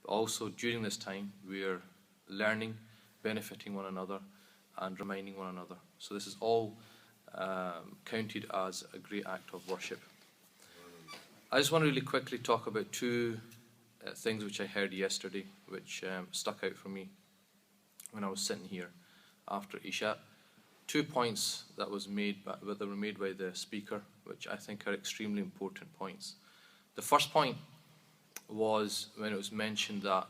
but also during this time we are learning, benefiting one another, and reminding one another. So this is all counted as a great act of worship. I just want to really quickly talk about two things which I heard yesterday, which stuck out for me when I was sitting here after Isha. 2 points that were made by the speaker, which I think are extremely important points. The first point was when it was mentioned that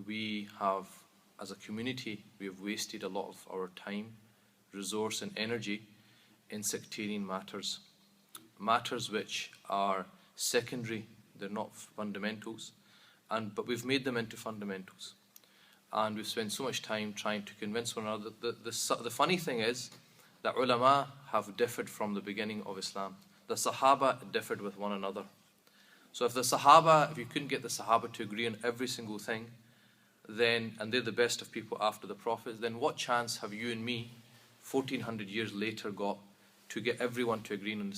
we have, as a community, we have wasted a lot of our time, resource and energy in sectarian matters. Matters which are secondary, they're not fundamentals, but we've made them into fundamentals. And we've spent so much time trying to convince one another. The funny thing is that ulama have differed from the beginning of Islam. The Sahaba differed with one another. So if you couldn't get the Sahaba to agree on every single thing, and they're the best of people after the Prophet, then what chance have you and me, 1400 years later, got to get everyone to agree on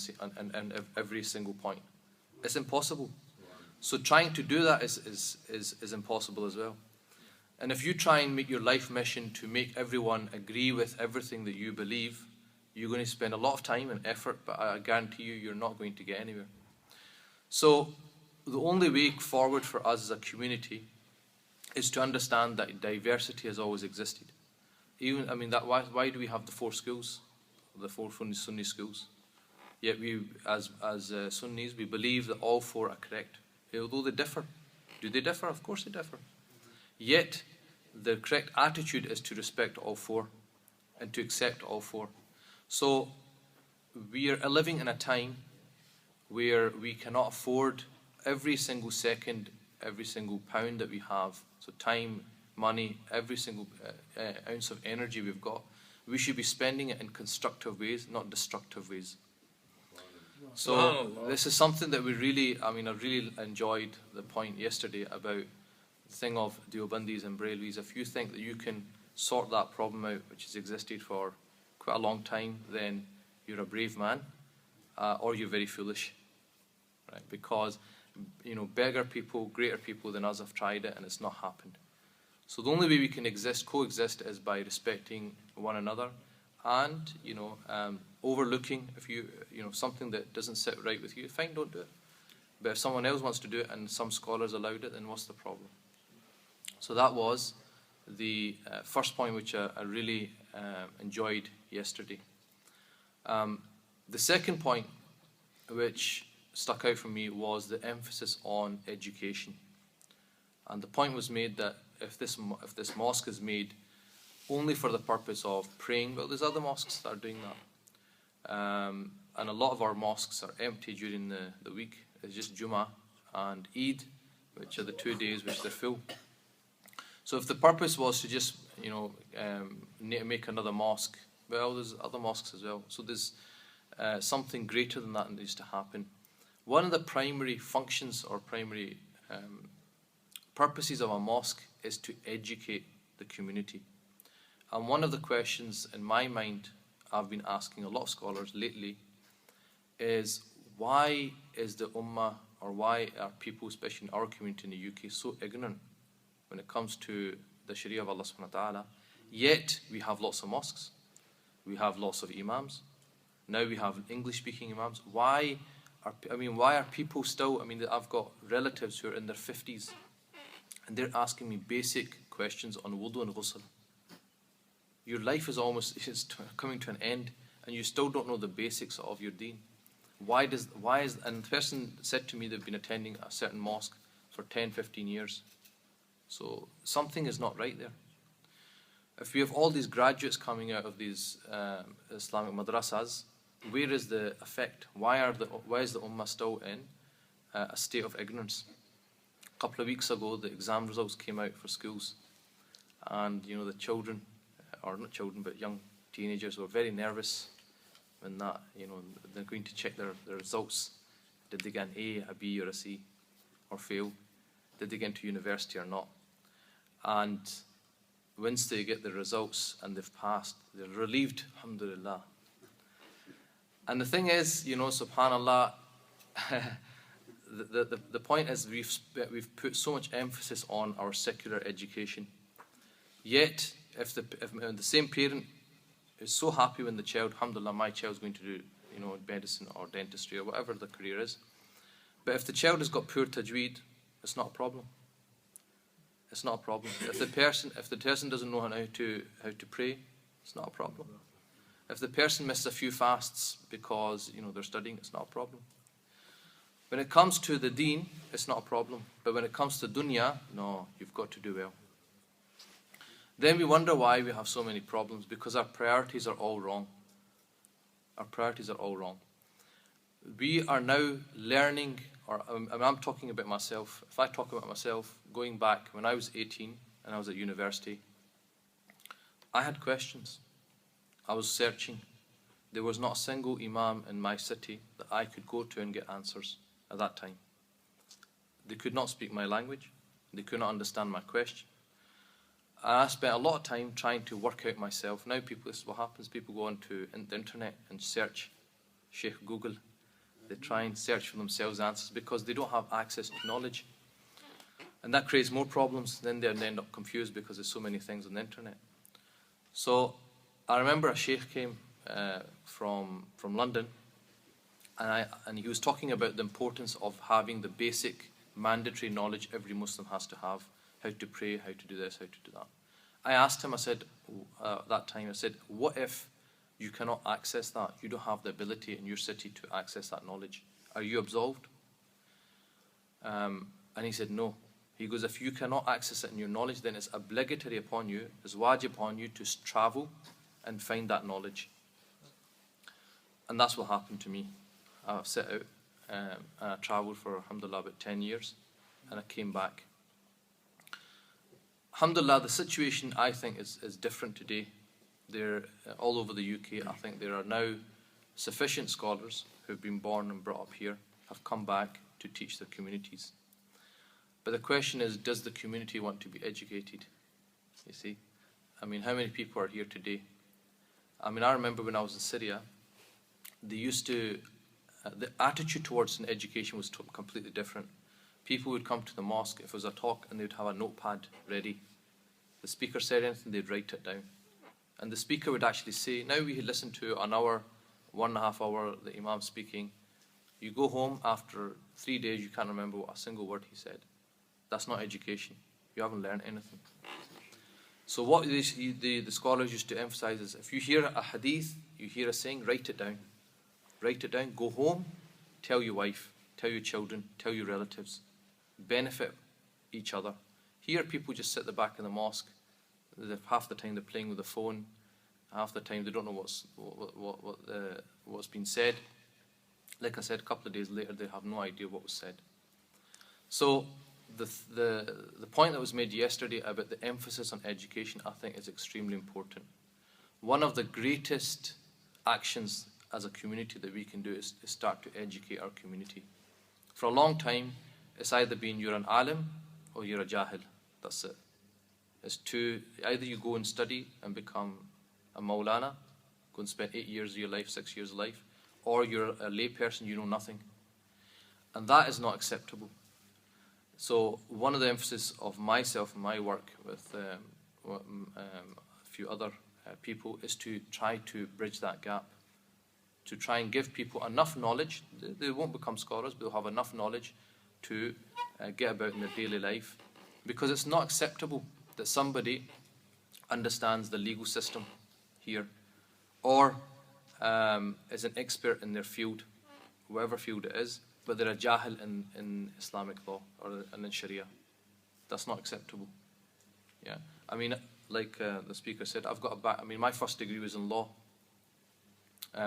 every single point? It's impossible. So trying to do that is impossible as well. And if you try and make your life mission to make everyone agree with everything that you believe, you're going to spend a lot of time and effort, but I guarantee you're not going to get anywhere. So the only way forward for us as a community is to understand that diversity has always existed. Why do we have the 4 schools, the 4 Sunni schools? Yet we, as Sunnis, we believe that all 4 are correct, although they differ. Do they differ? Of course they differ. Yet the correct attitude is to respect all 4 and to accept all 4. So we are living in a time where we cannot afford every single second, every single pound that we have, so time, money, every single ounce of energy we've got, we should be spending it in constructive ways, not destructive ways. So this is something that I really enjoyed the point yesterday about the thing of Deobandis and Brelvis. If you think that you can sort that problem out, which has existed for quite a long time, then you're a brave man, or you're very foolish, right? Because bigger people, greater people than us have tried it, and it's not happened. So the only way we can coexist, is by respecting one another, and overlooking if something that doesn't sit right with you, fine, don't do it. But if someone else wants to do it and some scholars allowed it, then what's the problem? So that was the first point which I really enjoyed yesterday. The second point which stuck out for me was the emphasis on education. And the point was made that if this mosque is made only for the purpose of praying, well, there's other mosques that are doing that. And a lot of our mosques are empty during the week. It's just Jummah and Eid, which are the 2 days which they're full. So if the purpose was to just make another mosque, well, there's other mosques as well. So there's something greater than that needs to happen. One of the primary functions or primary purposes of a mosque is to educate the community. And one of the questions in my mind I've been asking a lot of scholars lately is, why is the Ummah, or why are people, especially in our community in the UK, so ignorant when it comes to the Sharia of Allah subhanahu wa ta'ala? Yet we have lots of mosques, we have lots of imams, now we have English-speaking imams. Why are people still, I've got relatives who are in their 50s and they're asking me basic questions on wudu and ghusl. Your life is coming to an end and you still don't know the basics of your deen. And the person said to me they've been attending a certain mosque for 10, 15 years. So something is not right there. If we have all these graduates coming out of these Islamic madrasas, where is the effect? Why is the Ummah still in a state of ignorance? A couple of weeks ago, the exam results came out for schools, and the children, or not children, but young teenagers were very nervous when they're going to check their results. Did they get an A, a B, or a C, or fail? Did they get into university or not? And once they get the results and they've passed, they're relieved, alhamdulillah. And the thing is, subhanallah, the point is we've put so much emphasis on our secular education. Yet, if the same parent is so happy when the child, alhamdulillah, my child's going to do, medicine or dentistry or whatever the career is. But if the child has got poor tajweed, it's not a problem. It's not a problem. If the person doesn't know how to pray, it's not a problem. If the person misses a few fasts because they're studying, it's not a problem. When it comes to the deen, it's not a problem. But when it comes to dunya, no, you've got to do well. Then we wonder why we have so many problems, because our priorities are all wrong. Our priorities are all wrong. We are now learning, I'm talking about myself. If I talk about myself, going back when I was 18 and I was at university, I had questions. I was searching. There was not a single imam in my city that I could go to and get answers at that time. They could not speak my language. They could not understand my question. And I spent a lot of time trying to work out myself. Now this is what happens. People go onto the internet and search, Sheikh Google. They try and search for themselves answers because they don't have access to knowledge. And that creates more problems. Then they end up confused because there's so many things on the internet. So I remember a sheikh came from London, and he was talking about the importance of having the basic mandatory knowledge every Muslim has to have. How to pray, how to do this, how to do that. I asked him, I said, that time, I said, what if you cannot access that? You don't have the ability in your city to access that knowledge. Are you absolved? And he said, no. He goes, if you cannot access it in your knowledge, then it's obligatory upon you, it's wajib upon you to travel and find that knowledge. And that's what happened to me. I set out and I travelled for, alhamdulillah, about 10 years, and I came back. Alhamdulillah, the situation, I think, is different today. They're all over the UK. I think there are now sufficient scholars who have been born and brought up here, have come back to teach their communities. But the question is, does the community want to be educated? You see? I mean, how many people are here today? I mean, I remember when I was in Syria, they used to, the attitude towards an education was completely different. People would come to the mosque, if it was a talk, and they would have a notepad ready. The speaker said anything, they'd write it down. And the speaker would actually say, now we listen to an hour, 1.5 hour, the imam speaking. You go home after 3 days, you can't remember what a single word he said. That's not education. You haven't learned anything. So what the scholars used to emphasize is, if you hear a hadith, you hear a saying, write it down. Write it down, go home, tell your wife, tell your children, tell your relatives. Benefit each other. Here people just sit at the back of the mosque. Half the time they're playing with the phone. Half the time they don't know what's been said. Like I said, a couple of days later they have no idea what was said. So the point that was made yesterday about the emphasis on education, I think, is extremely important. One of the greatest actions as a community that we can do is start to educate our community. For a long time, it's either been you're an alim or you're a jahil. That's it. It's two, either you go and study and become a maulana, go and spend 8 years of your life, 6 years of life, or you're a lay person, you know nothing. And that is not acceptable. So one of the emphasis of myself and my work with a few other people is to try to bridge that gap, to try and give people enough knowledge. They won't become scholars, but they'll have enough knowledge to get about in their daily life. Because it's not acceptable that somebody understands the legal system here, or is an expert in their field, whatever field it is, but they're a jahil in Islamic law or in Sharia. That's not acceptable. Yeah, I mean, like the speaker said, my first degree was in law.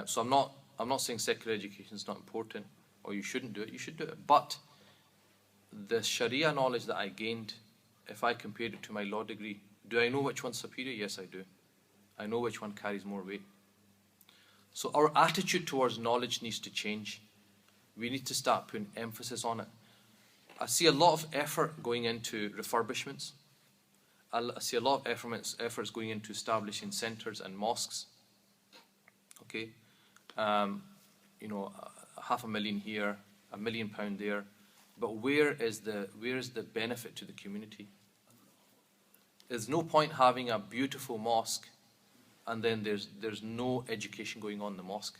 So I'm not saying secular education is not important or you shouldn't do it. You should do it. But the Sharia knowledge that I gained, if I compared it to my law degree, do I know which one's superior? Yes, I do. I know which one carries more weight. So our attitude towards knowledge needs to change. We need to start putting emphasis on it. I see a lot of effort going into refurbishments. I see a lot of efforts going into establishing centres and mosques. Okay, $500,000 here, £1 million there. but where is the benefit to the community? There's no point having a beautiful mosque and then there's no education going on in the mosque.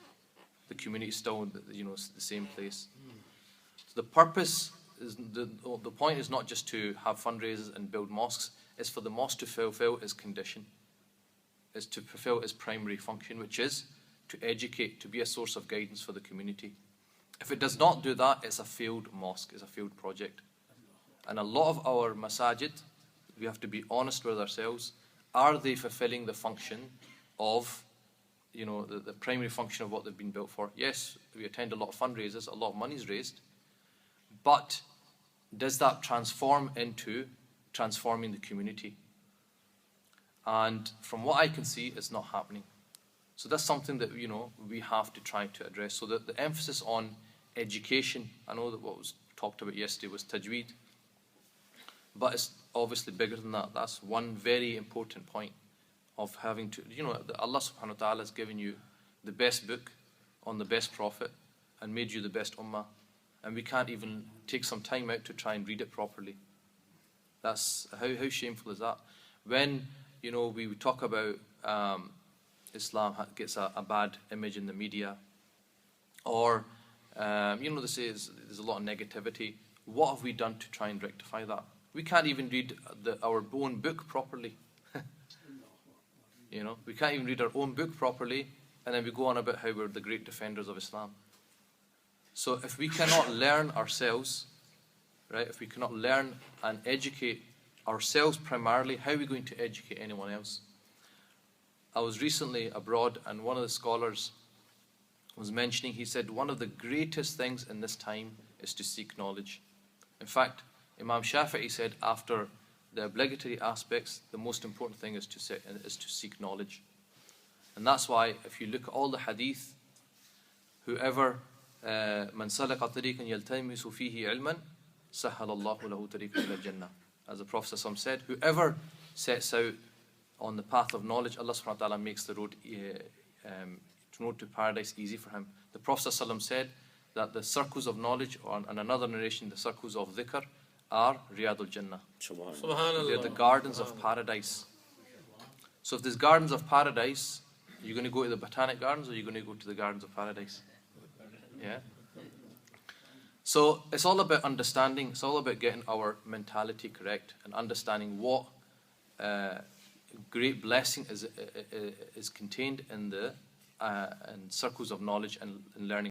The community is still, the same place. So the purpose is, the point is not just to have fundraisers and build mosques, it's for the mosque to fulfill its condition. It's to fulfill its primary function, which is to educate, to be a source of guidance for the community. If it does not do that, it's a failed mosque, it's a failed project. And a lot of our masajid, we have to be honest with ourselves, are they fulfilling the function of, the primary function of what they've been built for? Yes, we attend a lot of fundraisers, a lot of money is raised, but does that transform into transforming the community? And from what I can see, it's not happening. So that's something that, we have to try to address. So the emphasis on education, I know that what was talked about yesterday was tajweed, but it's obviously bigger than that. That's one very important point of having to, Allah subhanahu wa ta'ala has given you the best book on the best prophet and made you the best ummah. And we can't even take some time out to try and read it properly. That's, how shameful is that? When, we talk about Islam gets a bad image in the media, or, they say there's a lot of negativity. What have we done to try and rectify that? We can't even read our own book properly. We can't even read our own book properly, and then we go on about how we're the great defenders of Islam. So if we cannot learn ourselves, right, if we cannot learn and educate ourselves primarily, how are we going to educate anyone else? I was recently abroad, and one of the scholars was mentioning, he said, one of the greatest things in this time is to seek knowledge. In fact, Imam Shafi'i said, after the obligatory aspects, the most important thing is to seek knowledge. And that's why, if you look at all the hadith, whoever man salaka tariqan yaltamisu fihi ilman sahhala Allahu lahu tariqan ila jannah. As the Prophet said, whoever sets out on the path of knowledge, Allah subhanahu wa ta'ala makes the road to paradise easy for him. The Prophet said that the circles of knowledge, or in another narration, the circles of dhikr, are Riyadul Jannah. They're the gardens of paradise. So if there's gardens of paradise, you're going to go to the botanic gardens, or you're going to go to the gardens of paradise? Yeah. So it's all about understanding, it's all about getting our mentality correct and understanding what great blessing is contained in the circles of knowledge and learning.